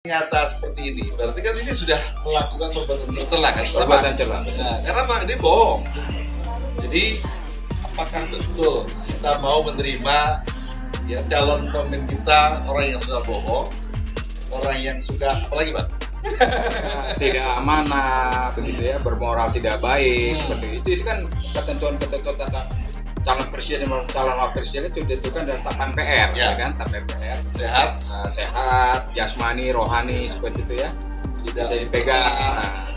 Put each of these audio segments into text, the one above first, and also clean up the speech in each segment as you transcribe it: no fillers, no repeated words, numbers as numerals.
Nyata seperti ini, berarti kan ini sudah melakukan perbuatan tercela kan? Perbuatan tercela. Nah, karena Bang ini bohong. Jadi apakah betul kita mau menerima ya calon pemimpin kita orang yang suka bohong, orang yang suka apalagi Bang? Tidak amanah, begitu ya, bermoral tidak baik, seperti itu kan ketentuan-ketentuan tata calon presiden dan calon wakil presiden itu ditentukan dalam tap MPR, ya kan, tap MPR, sehat, jasmani, rohani, seperti itu ya, tidak bisa dipegang. Nah,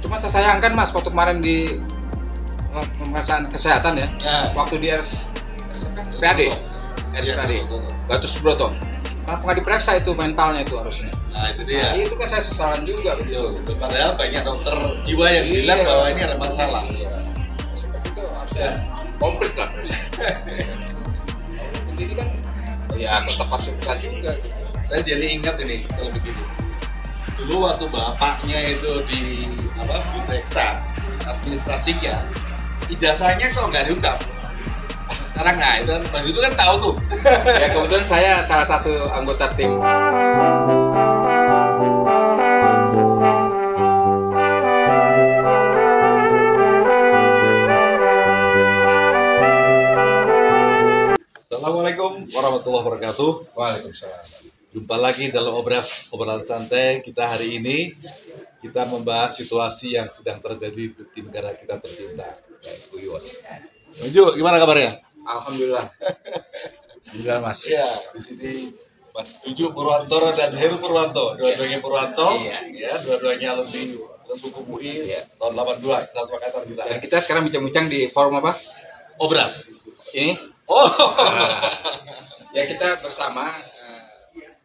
cuma saya sayangkan Mas, waktu kemarin di pemeriksaan kesehatan ya, waktu di RSPAD, Gatot Subroto, kenapa nggak diperiksa itu mentalnya itu harusnya? Nah itu dia. Nah, itu kan saya sesalan juga, betul. Padahal banyak dokter jiwa yang bilang bahwa ini ada masalah. Seperti itu harusnya komplit lah. Ini kan ya tetap harus juga gitu. Saya jadi ingat ini kalau begitu. Dulu waktu bapaknya itu diperiksa administrasinya, ijazahnya kok nggak diungkap. Sekarang nah itu kan Bang Judo kan tahu tuh. Ya kebetulan saya salah satu anggota tim. Assalamualaikum warahmatullahi wabarakatuh. Waalaikumsalam. Jumpa lagi dalam obrolan santai kita hari ini. Kita membahas situasi yang sedang terjadi di negara kita tercinta. Ju, gimana kabarnya? Alhamdulillah. Alhamdulillah Mas. Ya, di sini Mas Juju Purwanto dan Heru Purwanto, dua-duanya Purwanto, ya, dua-duanya alumni Hukum UI tahun 82, satu angkatan kita. Dan kita sekarang bincang-bincang di forum apa? Obras. Ini. Ya kita bersama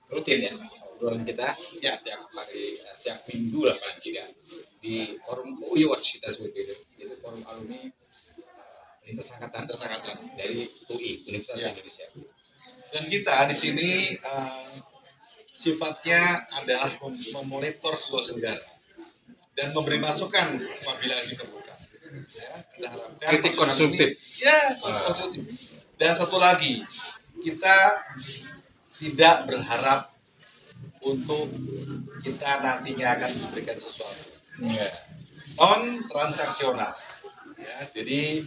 rutin ya, obrolan kita setiap hari, setiap minggu lah paling tidak di forum UI Watch kita sebut itu forum alumni lintas angkatan dari UI Universitas Indonesia. Dan kita di sini sifatnya adalah memonitor sebuah negara dan memberi masukan apabila diperlukan. Ya, kita harapkan kritik konstruktif. Konstruktif. Dan satu lagi, kita tidak berharap untuk kita nantinya akan diberikan sesuatu. Non transaksional. Ya, jadi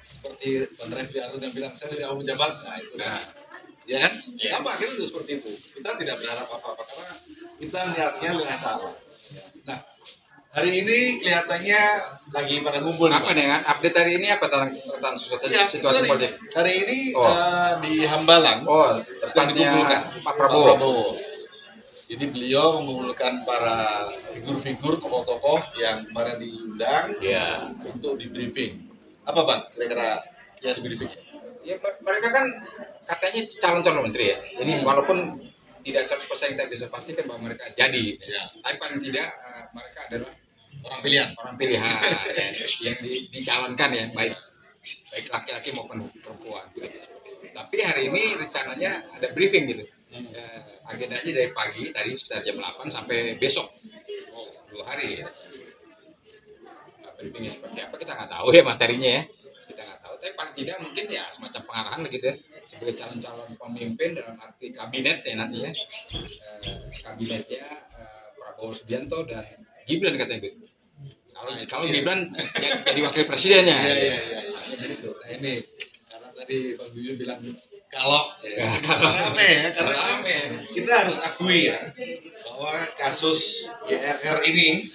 seperti Bang Refli Harun yang bilang saya tidak mau menjabat, nah itu ya kan? Sama kita juga seperti itu. Kita tidak berharap apa-apa karena kita niatnya lillahi ta'ala. Ya. Nah, hari ini kelihatannya lagi pada ngumpul. Apa nih kan? Update hari ini apa tentang situasi politik? Hari ini di Hambalang. Tepatnya Pak Prabowo. Jadi beliau mengumpulkan para figur-figur tokoh-tokoh yang kemarin diundang untuk di briefing. Apa Bang kira-kira yang di briefing? Ya mereka kan katanya calon-calon menteri ya. Jadi walaupun tidak 100% kita bisa pastikan bahwa mereka jadi, tapi paling tidak mereka adalah orang pilihan yang dicalonkan ya, baik laki-laki maupun perempuan. Tapi hari ini rencananya ada briefing gitu. Agendanya dari pagi tadi sekitar jam 8 sampai besok 2 hari. Briefingnya seperti apa kita nggak tahu ya materinya ya. Kita nggak tahu, tapi paling tidak mungkin ya semacam pengarahan gitu ya sebagai calon-calon pemimpin dalam arti kabinet ya nantinya kabinetnya Prabowo Subianto dan Gibran katanya gitu. Kalau Gibran jadi wakil presidennya. Nah ini karena tadi Bang Juju bilang kalau rame kita harus akui ya bahwa kasus GRR ini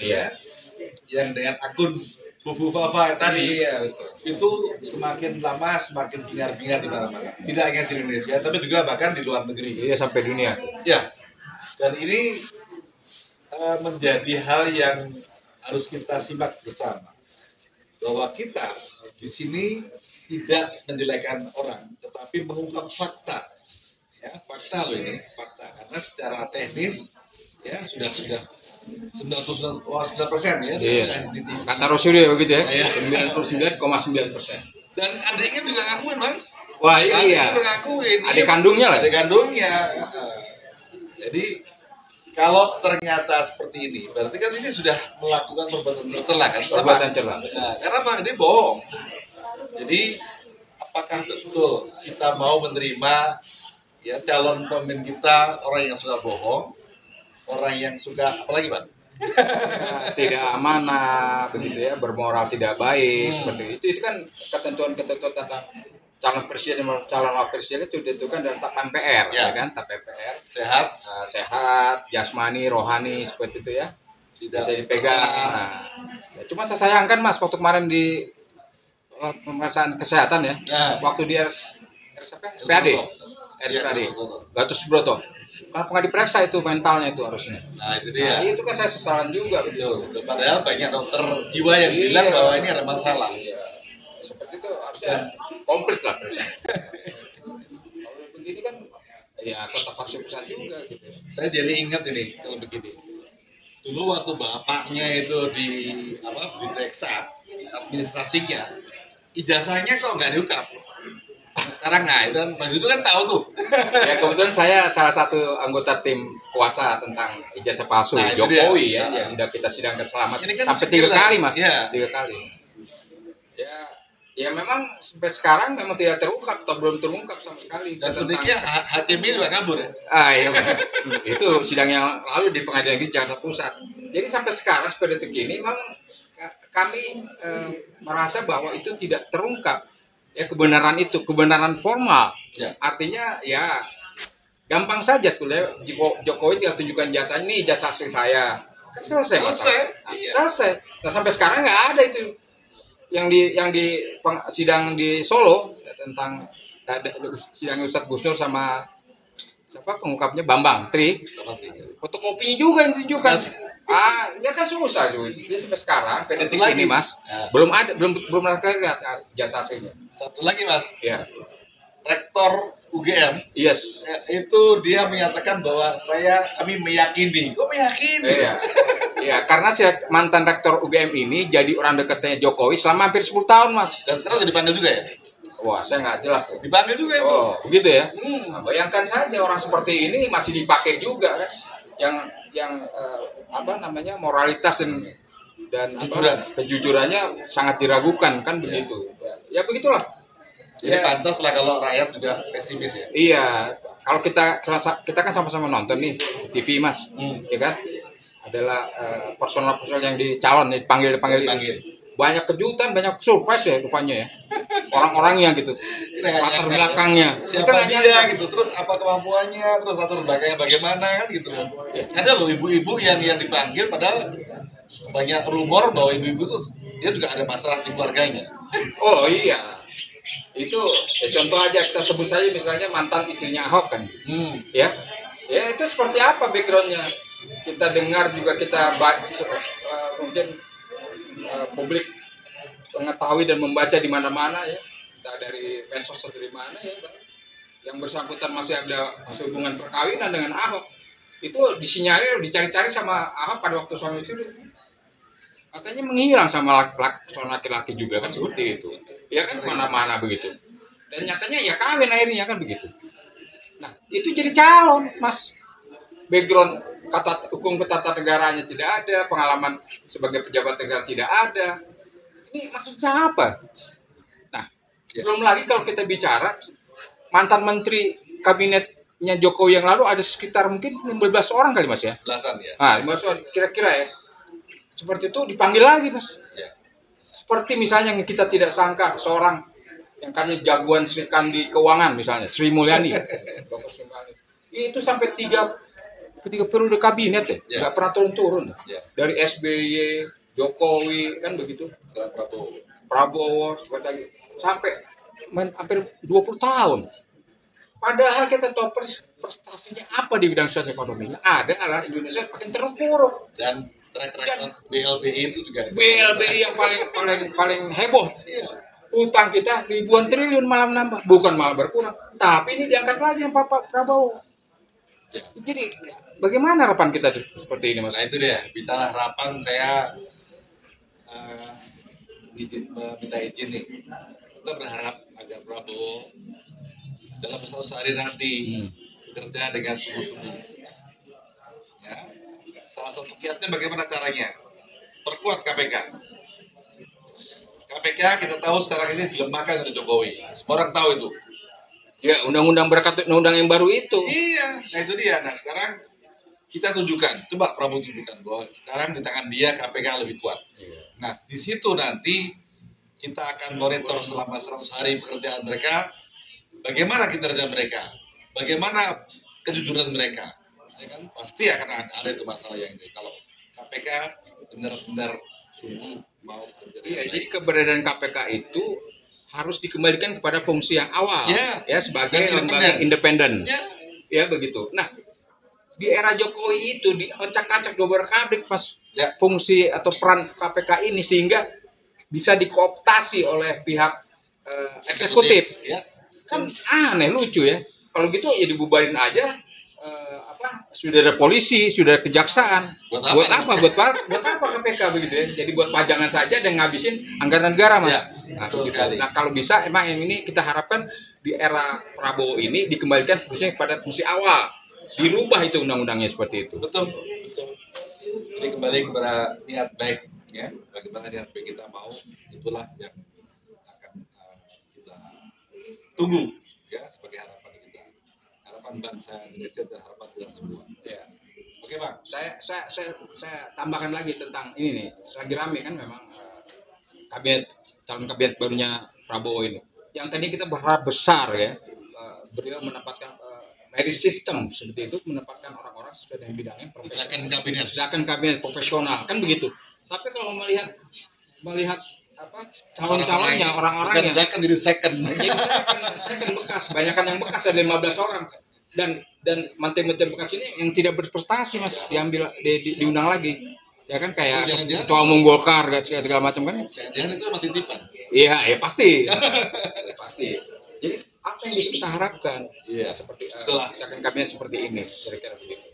yang dengan akun Fufu Fafa tadi itu semakin lama semakin bingar-bingar di mana-mana. Tidak hanya di Indonesia, tapi juga bahkan di luar negeri. Iya sampai dunia. Ya. Dan ini menjadi hal yang harus kita simak bersama. Bahwa kita di sini tidak menjelekkan orang, tetapi mengungkap fakta. Ya, fakta loh ini, fakta. Karena secara teknis ya sudah 99% ya. Kata Rasul ya begitu ya. 99,9%. Dan adiknya juga ngakuin, Mas. Wah, iya. Adik kandungnya lah. Adik kandungnya. Jadi kalau ternyata seperti ini, berarti kan ini sudah melakukan perbuatan tercela kan? Perbuatan tercela. Nah, karena Bang ini bohong. Jadi apakah betul kita mau menerima ya calon pemimpin kita orang yang suka bohong, orang yang suka apalagi Pak? Ya, tidak amanah begitu ya, bermoral tidak baik seperti itu kan ketentuan tentang calon presiden dan calon wakil presiden itu ditentukan dalam tap MPR ya kan, tap MPR sehat jasmani rohani seperti itu ya, tidak bisa dipegang. Nah, ya, cuma saya sayangkan Mas waktu kemarin di pemeriksaan kesehatan ya, waktu di RSPAD Gatus Subroto, kenapa nggak diperiksa itu mentalnya itu harusnya? Nah itu dia. Nah, itu kan saya sesalan juga betul. Padahal banyak dokter jiwa yang bilang bahwa ini ada masalah. Iya. Seperti itu harusnya komplit lah periksa. Kalau begini kan ya tetap harus periksa juga gitu. Saya jadi ingat ini kalau begini. Dulu waktu bapaknya itu diperiksa administrasinya, ijazahnya kok nggak diungkap. Sekarang itu kan tahu tuh. Ya kebetulan saya salah satu anggota tim kuasa tentang ijazah palsu Jokowi ya, yang udah kita sidangkan selamat kan sampai 3 kali Mas, 3 kali. Ya memang sampai sekarang memang tidak terungkap atau belum terungkap sama sekali. Dan uniknya hakim ini juga kabur ya? Iya, itu sidang yang lalu di Pengadilan Negeri Jakarta Pusat. Jadi sampai sekarang seperti detik ini memang kami merasa bahwa itu tidak terungkap. Ya kebenaran itu, kebenaran formal. Ya. Artinya ya gampang saja sebetulnya Jokowi tinggal tunjukkan jasanya, ini jasa asli saya. Kan selesai. Selesai. Nah sampai sekarang nggak ada itu. Yang di sidang di Solo ya, tentang sidang Ustadz Gus Dur sama siapa pengungkapnya Bambang Tri, fotokopinya juga yang ditunjukkan. Ya kan susah juga. Dia sampai sekarang detik ini Mas, belum lihat jasa aslinya. Satu lagi Mas, ya. Rektor UGM, yes, itu dia menyatakan bahwa kami meyakini. Kok meyakini? Iya, karena si mantan rektor UGM ini jadi orang dekatnya Jokowi selama hampir 10 tahun Mas. Dan sekarang udah dipanggil juga ya? Wah, saya nggak jelas tuh. Dipanggil juga ya? Oh, begitu ya? Nah, bayangkan saja orang seperti ini masih dipakai juga kan? Yang moralitas dan kejujurannya sangat diragukan kan begitu. Ya begitulah. Jadi pantas lah kalau rakyat juga pesimis ya. Iya, kalau kita kan sama-sama nonton nih di TV Mas, ya kan? Adalah personal yang dipanggil. Banyak kejutan, banyak surprise ya rupanya ya. Orang-orangnya gitu. Latar belakangnya. Siapa dia gitu, terus apa kemampuannya, terus latar belakangnya bagaimana kan gitu kan. Ada loh ibu-ibu yang dipanggil padahal banyak rumor bahwa ibu-ibu tuh dia juga ada masalah di keluarganya. Oh iya. Itu contoh aja kita sebut saja misalnya mantan istrinya Ahok kan. Ya itu seperti apa backgroundnya? Kita dengar juga kita baca mungkin publik mengetahui dan membaca di mana-mana ya, entah dari medsos atau dari mana ya, yang bersangkutan masih hubungan perkawinan dengan Ahok, itu disinyalir, dicari-cari sama Ahok pada waktu suami istri, katanya menghilang sama laki-laki juga kan seperti itu, ya kan mana-mana begitu, dan nyatanya ya kawin akhirnya kan begitu. Nah itu jadi calon Mas, background hukum ketatanegaranya tidak ada, pengalaman sebagai pejabat negara tidak ada. Ini maksudnya apa? Nah, belum lagi kalau kita bicara mantan menteri kabinetnya Jokowi yang lalu ada sekitar mungkin 15 orang kali Mas ya. Belasan ya. 15 orang kira-kira ya. Seperti itu dipanggil lagi Mas. Ya. Seperti misalnya yang kita tidak sangka seorang yang katanya jagoan Sri Kandi keuangan misalnya Sri Mulyani. Itu sampai 3 periode kabinet nggak pernah turun-turun dari SBY, Jokowi kan begitu, Prabowo sampai hampir 20 tahun. Padahal kita tahu prestasinya apa di bidang sosial ekonominya adalah Indonesia makin terpuruk. Dan BLBI itu juga. BLBI yang paling heboh. Utang kita ribuan triliun malah menambah, bukan malah berkurang. Tapi ini diangkat lagi yang Pak Prabowo. Jadi bagaimana harapan kita seperti ini Mas? Nah itu dia, bicara harapan saya minta izin nih. Kita berharap agar Prabowo dalam 100 hari nanti bekerja dengan sungguh-sungguh. Ya. Salah satu kiatnya bagaimana caranya? Perkuat KPK. KPK kita tahu sekarang ini dilemahkan oleh Jokowi. Semua orang tahu itu. Ya, undang-undang yang baru itu. Iya, nah itu dia. Nah sekarang kita tunjukkan, coba Prabowo tunjukkan bahwa sekarang di tangan dia KPK lebih kuat. Nah, di situ nanti kita akan monitor selama 100 hari pekerjaan mereka, bagaimana kinerja mereka, bagaimana kejujuran mereka. Ya kan pasti akan ada itu masalah yang itu. Kalau KPK benar-benar sungguh mau bekerja. Iya, jadi keberadaan KPK itu harus dikembalikan kepada fungsi yang awal, ya sebagai lembaga independen. Ya begitu. Nah, di era Jokowi itu diacak-acak dobrak-abrik pas fungsi atau peran KPK ini sehingga bisa dikooptasi oleh pihak eksekutif. Kan aneh, lucu ya. Kalau gitu ya dibubarin aja. Sudah ada polisi, sudah ada kejaksaan. Buat apa KPK begitu ya? Jadi buat pajangan saja dan ngabisin anggaran negara, Mas. Nah, kalau bisa emang yang ini kita harapkan di era Prabowo ini dikembalikan fungsinya kepada fungsi awal. Dirubah itu undang-undangnya seperti itu. Betul. Jadi kembali kepada niat baik ya. Bagaimana niat baik kita mau, itulah yang akan kita tunggu ya sebagai harapan kita. Harapan bangsa Indonesia dan harapan kita semua. Ya. Oke, Bang. Saya tambahkan lagi tentang ini nih. Lagi rame kan memang calon kabinet barunya Prabowo ini. Yang tadi kita berharap besar ya. Beliau menempatkan merit system seperti itu, menempatkan orang-orang sesuai dengan bidangnya profesional. Misalkan kabinet profesional kan begitu. Tapi kalau melihat calon-calonnya orang-orang yang jadi second bekas, banyakan yang bekas ada 15 orang dan mantan-mantan bekas ini yang tidak berprestasi, Mas, diambil diundang lagi. Ya kan kayak ketua umum Golkar segala macam kan. Jangan itu mati titipan. Iya, ya pasti. Pasti. Jadi apa yang bisa kita harapkan? Iya, seperti misalkan kabinet seperti ini, kira-kira begitu.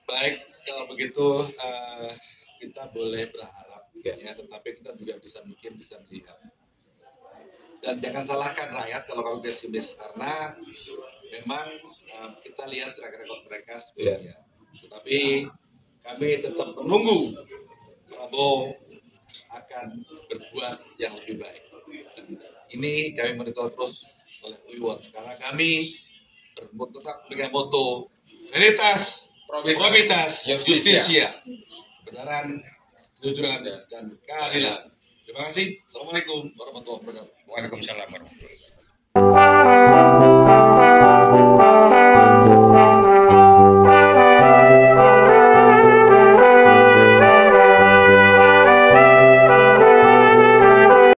Baik, kalau begitu kita boleh berharap ya, tetapi kita juga bisa melihat. Dan jangan salahkan rakyat kalau kamu pesimis karena memang kita lihat track record mereka sebelumnya. Tetapi kami tetap menunggu Prabowo akan berbuat yang lebih baik. Dan ini kami monitor terus oleh UIWON. Sekarang kami tetap dengan moto Veritas, Probitas, Justisia, kebenaran, kejujuran, dan keadilan. Terima kasih. Assalamualaikum warahmatullahi wabarakatuh. Waalaikumsalam warahmatullahi wabarakatuh.